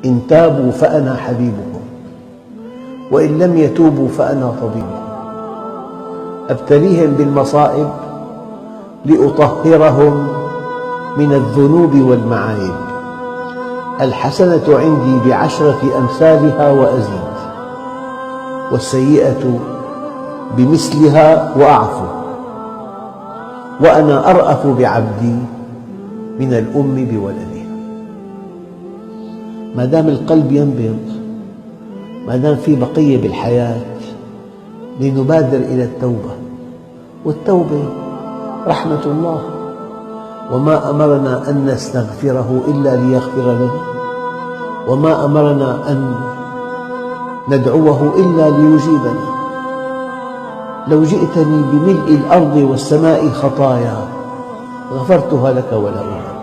إن تابوا فأنا حبيبهم، وإن لم يتوبوا فأنا طبيبهم. أبتليهم بالمصائب لأطهرهم من الذنوب والمعايب. الحسنة عندي بعشرة أمثالها وأزيد، والسيئة بمثلها وأعفو، وأنا أرأف بعبدي من الأم بولدها. ما دام القلب ينبض، ما دام في بقية بالحياة، لنبادر إلى التوبة، والتوبة رحمة الله، وما أمرنا أن نستغفره إلا ليغفر لنا، وما أمرنا أن ندعوه إلا ليجيبنا. لو جئتني بملء الأرض والسماء خطايا غفرتها لك ولا أبالي.